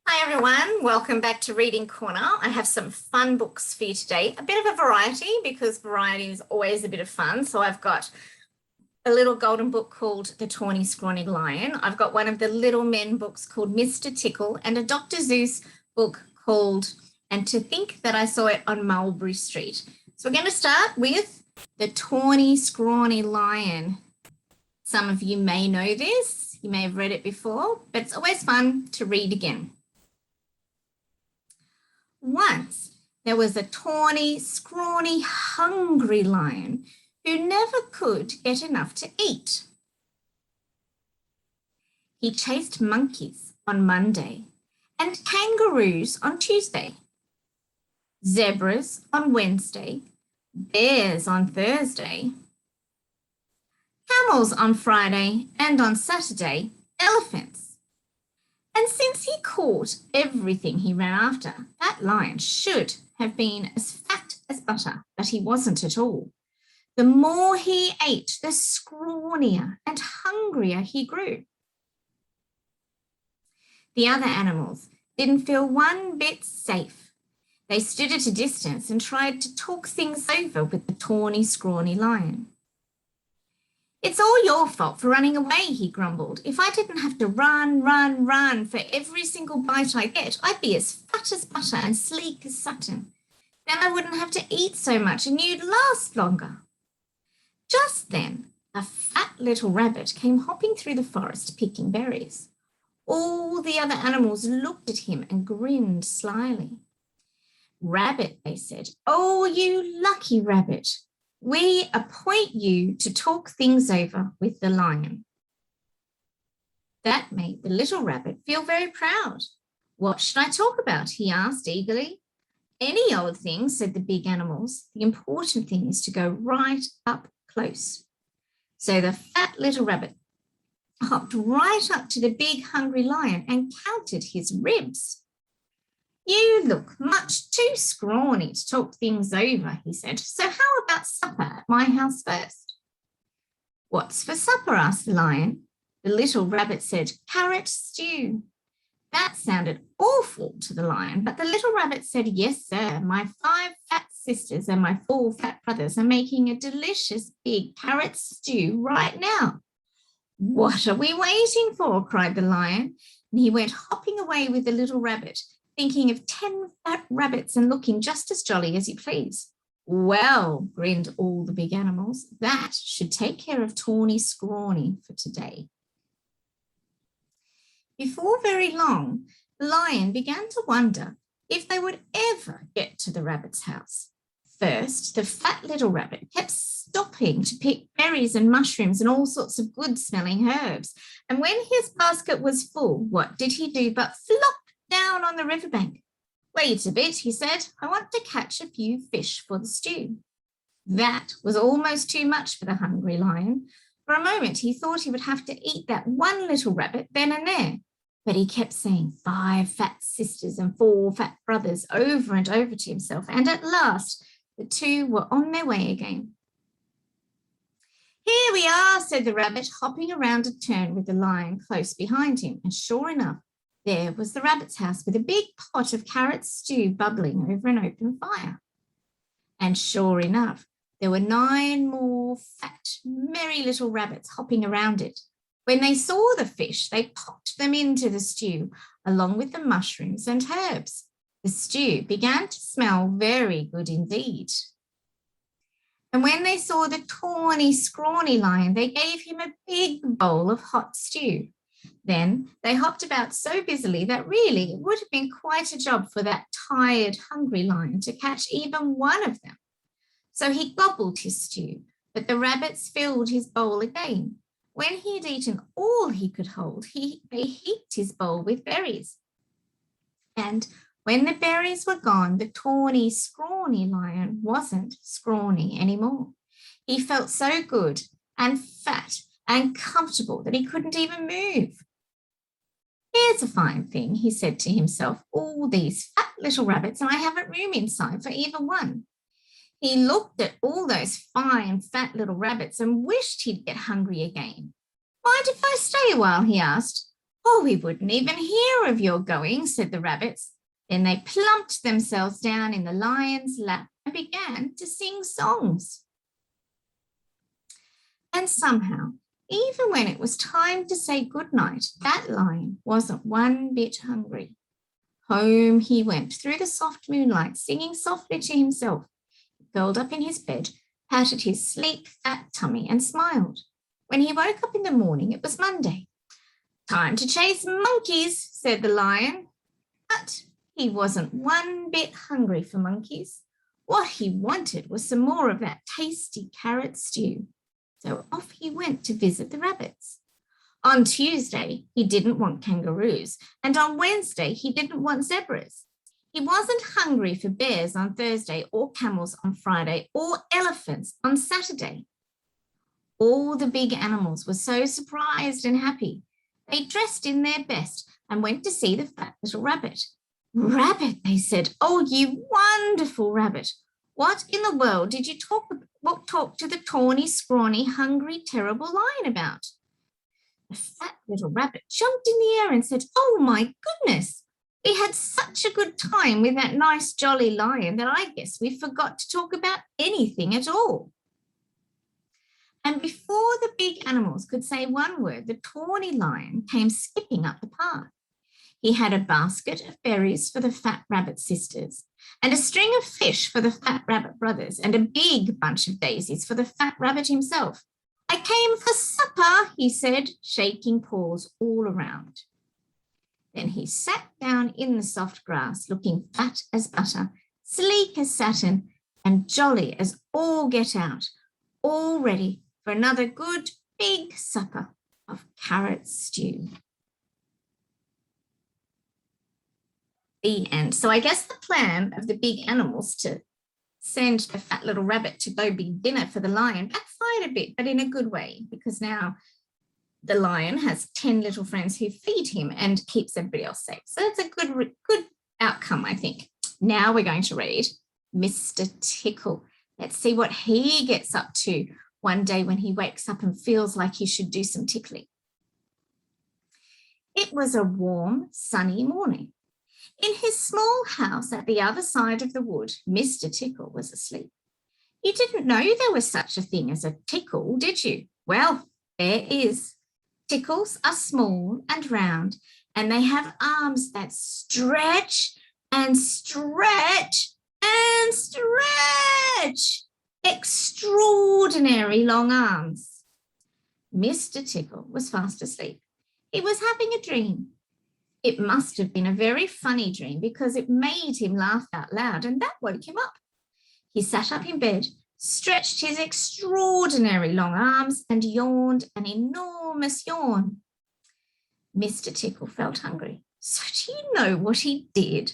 Hi everyone, welcome back to Reading Corner. I have some fun books for you today. A bit of a variety because variety is always a bit of fun. So I've got a little golden book called The Tawny, Scrawny Lion. I've got one of the little men books called Mr Tickle and a Dr. Seuss book called And to Think That I Saw It on Mulberry Street. So we're going to start with The Tawny, Scrawny Lion. Some of you may know this, you may have read it before, but it's always fun to read again. Once there was a tawny, scrawny, hungry lion who never could get enough to eat. He chased monkeys on Monday and kangaroos on Tuesday, zebras on Wednesday, bears on Thursday, camels on Friday, and on Saturday, elephants. And since he caught everything he ran after, that lion should have been as fat as butter, but he wasn't at all. The more he ate, the scrawnier and hungrier he grew. The other animals didn't feel one bit safe. They stood at a distance and tried to talk things over with the tawny, scrawny lion. It's all your fault for running away, he grumbled. If I didn't have to run for every single bite I get, I'd be as fat as butter and sleek as satin. Then I wouldn't have to eat so much and you'd last longer. Just then, a fat little rabbit came hopping through the forest picking berries. All the other animals looked at him and grinned slyly. Rabbit, they said, oh, you lucky rabbit. We appoint you to talk things over with the lion. That made the little rabbit feel very proud. What should I talk about? He asked eagerly. Any old thing, said the big animals. The important thing is to go right up close. So the fat little rabbit hopped right up to the big hungry lion and counted his ribs. You look much too scrawny to talk things over, he said. So how about supper at my house first? What's for supper? Asked the lion. The little rabbit said, carrot stew. That sounded awful to the lion, but the little rabbit said, yes, sir. My 5 fat sisters and my 4 fat brothers are making a delicious big carrot stew right now. What are we waiting for? Cried the lion. And he went hopping away with the little rabbit, thinking of 10 fat rabbits and looking just as jolly as he pleased. Well, grinned all the big animals, that should take care of Tawny Scrawny for today. Before very long, the lion began to wonder if they would ever get to the rabbit's house. First, the fat little rabbit kept stopping to pick berries and mushrooms and all sorts of good-smelling herbs. And when his basket was full, what did he do but flop down on the riverbank? Wait a bit, he said. I want to catch a few fish for the stew. That was almost too much for the hungry lion. For a moment, he thought he would have to eat that one little rabbit then and there. But he kept saying 5 fat sisters and 4 fat brothers over and over to himself. And at last, the 2 were on their way again. Here we are, said the rabbit, hopping around a turn with the lion close behind him. And sure enough, there was the rabbit's house with a big pot of carrot stew bubbling over an open fire. And sure enough, there were 9 more fat, merry little rabbits hopping around it. When they saw the fish, they popped them into the stew, along with the mushrooms and herbs. The stew began to smell very good indeed. And when they saw the tawny, scrawny lion, they gave him a big bowl of hot stew. Then they hopped about so busily that really it would have been quite a job for that tired, hungry lion to catch even one of them. So he gobbled his stew, but the rabbits filled his bowl again. When he had eaten all he could hold, they heaped his bowl with berries. And when the berries were gone, the tawny, scrawny lion wasn't scrawny anymore. He felt so good and fat and comfortable that he couldn't even move. Here's a fine thing, he said to himself, all these fat little rabbits and I haven't room inside for even one. He looked at all those fine fat little rabbits and wished he'd get hungry again. Mind if I stay a while, he asked. Oh, we wouldn't even hear of your going, said the rabbits. Then they plumped themselves down in the lion's lap and began to sing songs. And somehow, even when it was time to say goodnight, that lion wasn't one bit hungry. Home he went through the soft moonlight, singing softly to himself. He curled up in his bed, patted his sleek, fat tummy and smiled. When he woke up in the morning, it was Monday. Time to chase monkeys, said the lion. But he wasn't one bit hungry for monkeys. What he wanted was some more of that tasty carrot stew. So off he went to visit the rabbits. On Tuesday, he didn't want kangaroos, and on Wednesday, he didn't want zebras. He wasn't hungry for bears on Thursday, or camels on Friday, or elephants on Saturday. All the big animals were so surprised and happy. They dressed in their best and went to see the fat little rabbit. Rabbit, they said, oh, you wonderful rabbit. What in the world did you talk to the tawny, scrawny, hungry, terrible lion about? The fat little rabbit jumped in the air and said, oh, my goodness, we had such a good time with that nice, jolly lion that I guess we forgot to talk about anything at all. And before the big animals could say one word, the tawny lion came skipping up the path. He had a basket of berries for the fat rabbit sisters, and a string of fish for the fat rabbit brothers, and a big bunch of daisies for the fat rabbit himself. I came for supper, he said, shaking paws all around. Then he sat down in the soft grass, looking fat as butter, sleek as satin, and jolly as all get out, all ready for another good big supper of carrot stew. The end. So I guess the plan of the big animals to send the fat little rabbit to go be dinner for the lion backfired a bit, but in a good way, because now the lion has 10 little friends who feed him and keeps everybody else safe. So that's a good outcome, I think. Now we're going to read Mr. Tickle. Let's see what he gets up to one day when he wakes up and feels like he should do some tickling. It was a warm, sunny morning. In his small house at the other side of the wood, Mr. Tickle was asleep. You didn't know there was such a thing as a tickle, did you? Well, there is. Tickles are small and round, and they have arms that stretch and stretch and stretch. Extraordinary long arms. Mr. Tickle was fast asleep. He was having a dream. It must have been a very funny dream because it made him laugh out loud, and that woke him up. He sat up in bed, stretched his extraordinary long arms, and yawned an enormous yawn. Mr. Tickle felt hungry. So do you know what he did?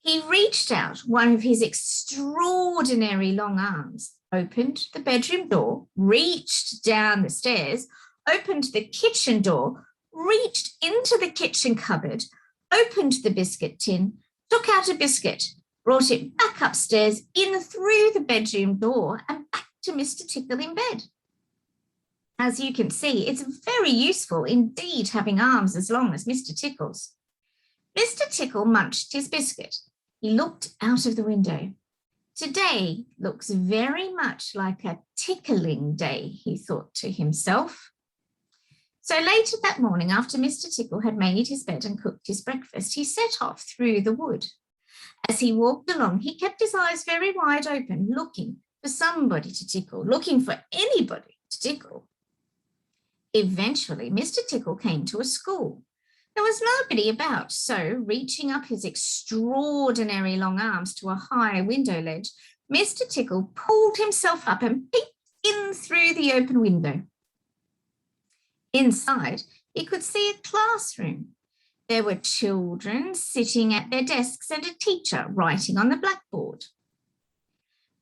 He reached out one of his extraordinary long arms, opened the bedroom door, reached down the stairs, opened the kitchen door, reached into the kitchen cupboard, opened the biscuit tin, took out a biscuit, brought it back upstairs, in through the bedroom door, and back to Mr. Tickle in bed. As you can see, it's very useful indeed having arms as long as Mr. Tickle's. Mr. Tickle munched his biscuit. He looked out of the window. Today looks very much like a tickling day, he thought to himself. So later that morning, after Mr. Tickle had made his bed and cooked his breakfast, he set off through the wood. As he walked along, he kept his eyes very wide open, looking for somebody to tickle, looking for anybody to tickle. Eventually, Mr. Tickle came to a school. There was nobody about, so reaching up his extraordinary long arms to a high window ledge, Mr. Tickle pulled himself up and peeped in through the open window. Inside, he could see a classroom. There were children sitting at their desks and a teacher writing on the blackboard.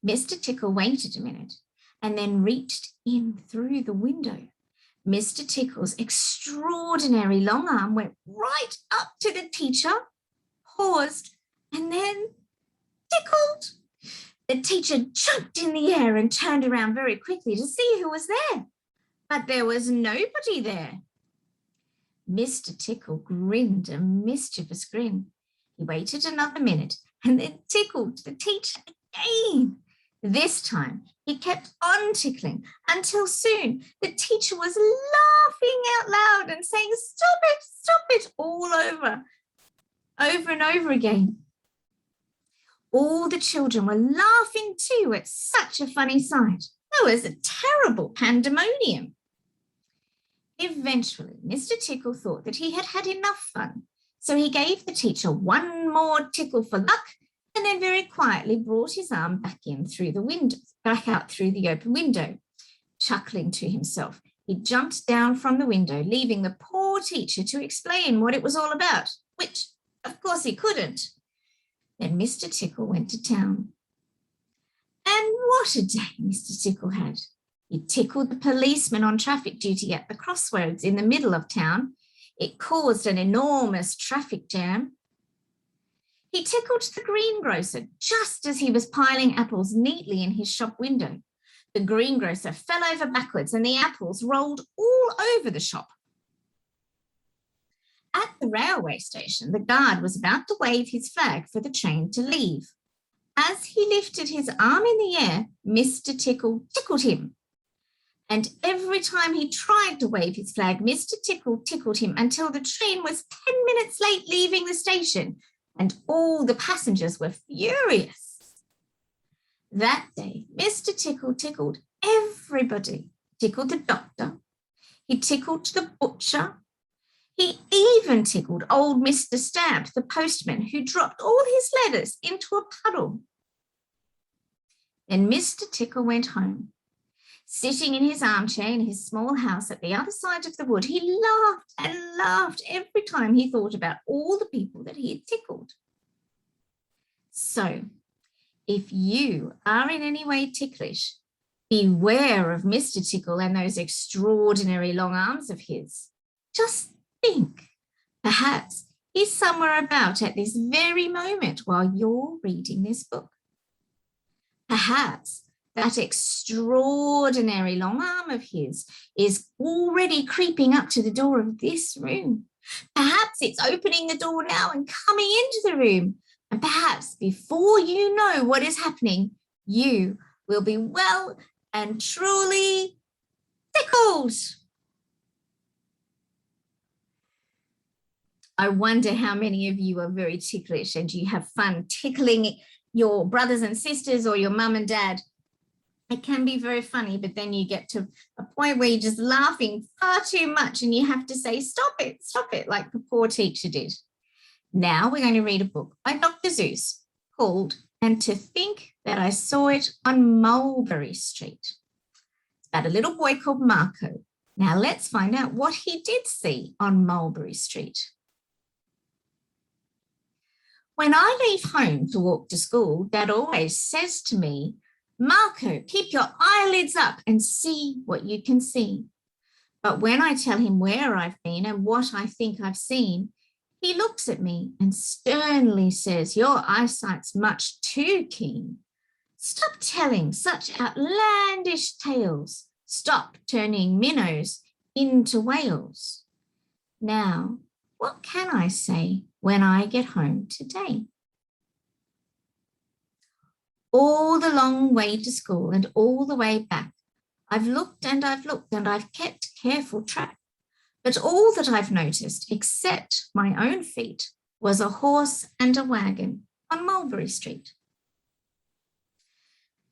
Mr. Tickle waited a minute and then reached in through the window. Mr. Tickle's extraordinary long arm went right up to the teacher, paused, and then tickled. The teacher jumped in the air and turned around very quickly to see who was there, but there was nobody there. Mr. Tickle grinned a mischievous grin. He waited another minute and then tickled the teacher again. This time he kept on tickling until soon the teacher was laughing out loud and saying, stop it, all over and over again. All the children were laughing too at such a funny sight. There was a terrible pandemonium. Eventually, Mr. Tickle thought that he had had enough fun, so he gave the teacher one more tickle for luck and then very quietly brought his arm back out through the open window. Chuckling to himself, he jumped down from the window, leaving the poor teacher to explain what it was all about, which, of course, he couldn't. Then Mr. Tickle went to town. And what a day Mr. Tickle had. He tickled the policeman on traffic duty at the crossroads in the middle of town. It caused an enormous traffic jam. He tickled the greengrocer just as he was piling apples neatly in his shop window. The greengrocer fell over backwards and the apples rolled all over the shop. At the railway station, the guard was about to wave his flag for the train to leave. As he lifted his arm in the air, Mr. Tickle tickled him. And every time he tried to wave his flag, Mr. Tickle tickled him until the train was 10 minutes late leaving the station, and all the passengers were furious. That day, Mr. Tickle tickled everybody. Tickled the doctor. He tickled the butcher. He even tickled old Mr. Stamp, the postman, who dropped all his letters into a puddle. Then Mr. Tickle went home. Sitting in his armchair in his small house at the other side of the wood, he laughed and laughed every time he thought about all the people that he had tickled. So, if you are in any way ticklish, beware of Mr. Tickle and those extraordinary long arms of his. Just think, perhaps he's somewhere about at this very moment while you're reading this book. Perhaps that extraordinary long arm of his is already creeping up to the door of this room. Perhaps it's opening the door now and coming into the room. And perhaps before you know what is happening, you will be well and truly tickled. I wonder how many of you are very ticklish and you have fun tickling your brothers and sisters or your mum and dad. It can be very funny, but then you get to a point where you're just laughing far too much and you have to say, stop it, like the poor teacher did. Now we're going to read a book by Dr. Seuss called And to Think That I Saw It on Mulberry Street. It's about a little boy called Marco. Now let's find out what he did see on Mulberry Street. When I leave home to walk to school, Dad always says to me, Marco, keep your eyelids up and see what you can see. But when I tell him where I've been and what I think I've seen, he looks at me and sternly says, your eyesight's much too keen. Stop telling such outlandish tales. Stop turning minnows into whales. Now, what can I say when I get home today? All the long way to school and all the way back, I've looked and I've kept careful track. But all that I've noticed, except my own feet, was a horse and a wagon on Mulberry Street.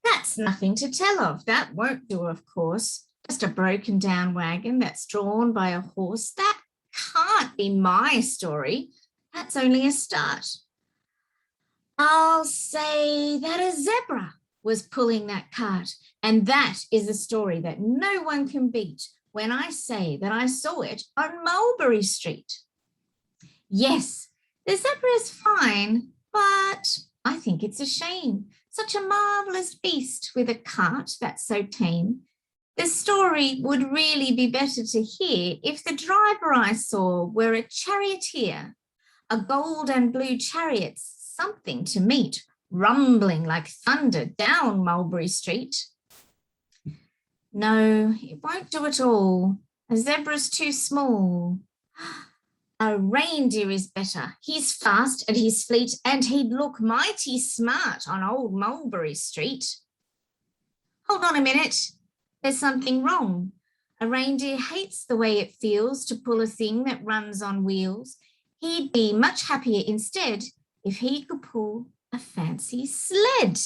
That's nothing to tell of. That won't do, of course. Just a broken down wagon that's drawn by a horse. That can't be my story. That's only a start. I'll say that a zebra was pulling that cart, and that is a story that no one can beat when I say that I saw it on Mulberry Street. Yes, the zebra is fine, but I think it's a shame. Such a marvellous beast with a cart that's so tame. The story would really be better to hear if the driver I saw were a charioteer, a gold and blue chariot, something to meet, rumbling like thunder down Mulberry Street. No, it won't do at all. A zebra's too small. A reindeer is better. He's fast and he's fleet, and he'd look mighty smart on old Mulberry Street. Hold on a minute. There's something wrong. A reindeer hates the way it feels to pull a thing that runs on wheels. He'd be much happier instead if he could pull a fancy sled.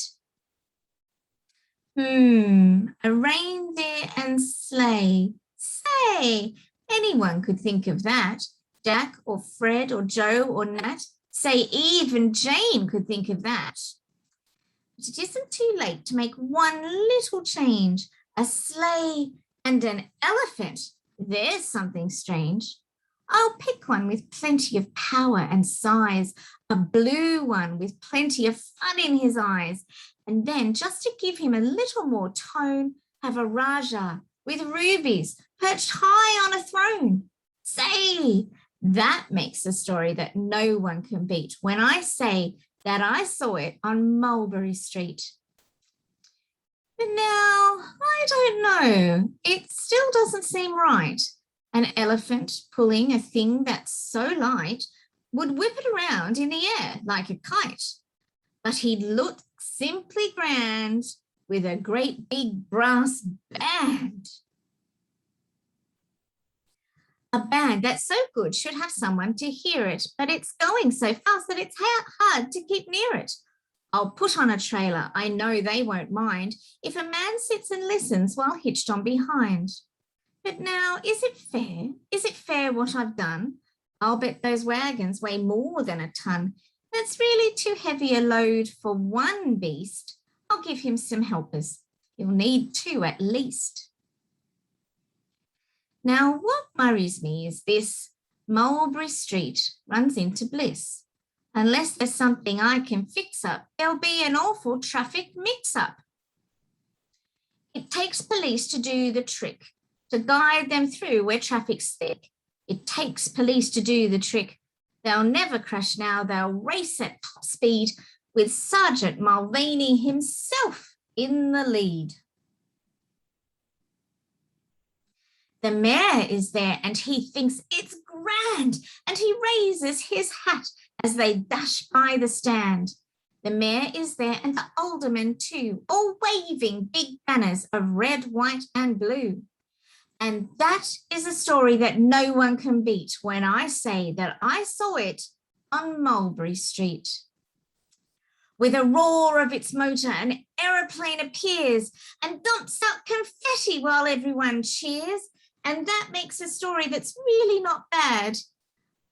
A reindeer and sleigh. Say, anyone could think of that. Jack or Fred or Joe or Nat. Say, even Jane could think of that. But it isn't too late to make one little change. A sleigh and an elephant. There's something strange. I'll pick one with plenty of power and size, a blue one with plenty of fun in his eyes, and then, just to give him a little more tone, have a Raja with rubies perched high on a throne. Say, that makes a story that no one can beat when I say that I saw it on Mulberry Street. But now, I don't know, it still doesn't seem right. An elephant pulling a thing that's so light would whip it around in the air like a kite. But he'd look simply grand with a great big brass band. A band that's so good should have someone to hear it, but it's going so fast that it's hard to keep near it. I'll put on a trailer, I know they won't mind, if a man sits and listens while hitched on behind. But now, is it fair? Is it fair what I've done? I'll bet those wagons weigh more than a ton. That's really too heavy a load for one beast. I'll give him some helpers. He'll need two at least. Now, what worries me is this: Mulberry Street runs into Bliss. Unless there's something I can fix up, there'll be an awful traffic mix-up. It takes police to do the trick, to guide them through where traffic's thick. It takes police to do the trick. They'll never crash now, they'll race at top speed with Sergeant Mulvaney himself in the lead. The mayor is there and he thinks it's grand, and he raises his hat as they dash by the stand. The mayor is there and the aldermen too, all waving big banners of red, white and blue. And that is a story that no one can beat when I say that I saw it on Mulberry Street. With a roar of its motor, an aeroplane appears and dumps out confetti while everyone cheers. And that makes a story that's really not bad,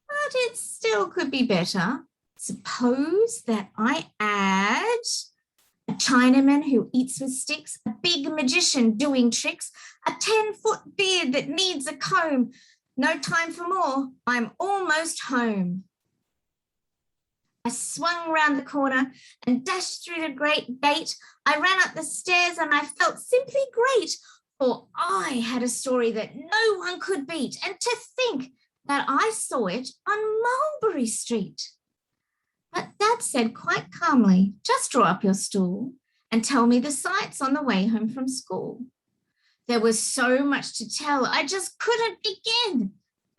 but it still could be better. Suppose that I add a Chinaman who eats with sticks, a big magician doing tricks, a 10-foot beard that needs a comb. No time for more, I'm almost home. I swung round the corner and dashed through the great gate. I ran up the stairs and I felt simply great, for I had a story that no one could beat, and to think that I saw it on Mulberry Street. But Dad said quite calmly, just draw up your stool and tell me the sights on the way home from school. There was so much to tell, I just couldn't begin.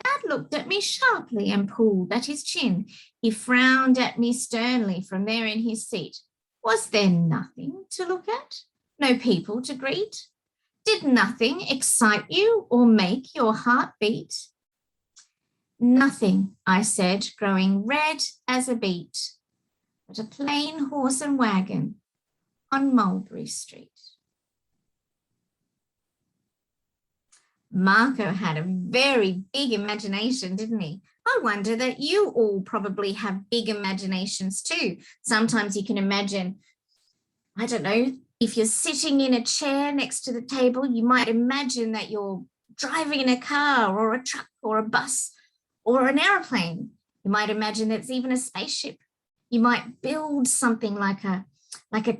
Dad looked at me sharply and pulled at his chin. He frowned at me sternly from there in his seat. Was there nothing to look at? No people to greet? Did nothing excite you or make your heart beat? Nothing, I said, growing red as a beet, but a plain horse and wagon on Mulberry Street. Marco had a very big imagination, didn't he? I wonder that you all probably have big imaginations too. Sometimes you can imagine, I don't know, if you're sitting in a chair next to the table, you might imagine that you're driving in a car or a truck or a bus or an aeroplane. You might imagine that it's even a spaceship. You might build something like a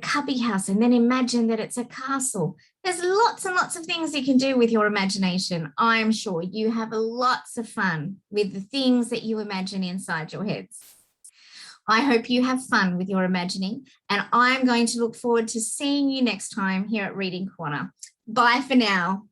cubby house and then imagine that it's a castle. There's lots and lots of things you can do with your imagination. I'm sure you have lots of fun with the things that you imagine inside your heads. I hope you have fun with your imagining, and I'm going to look forward to seeing you next time here at Reading Corner. Bye for now.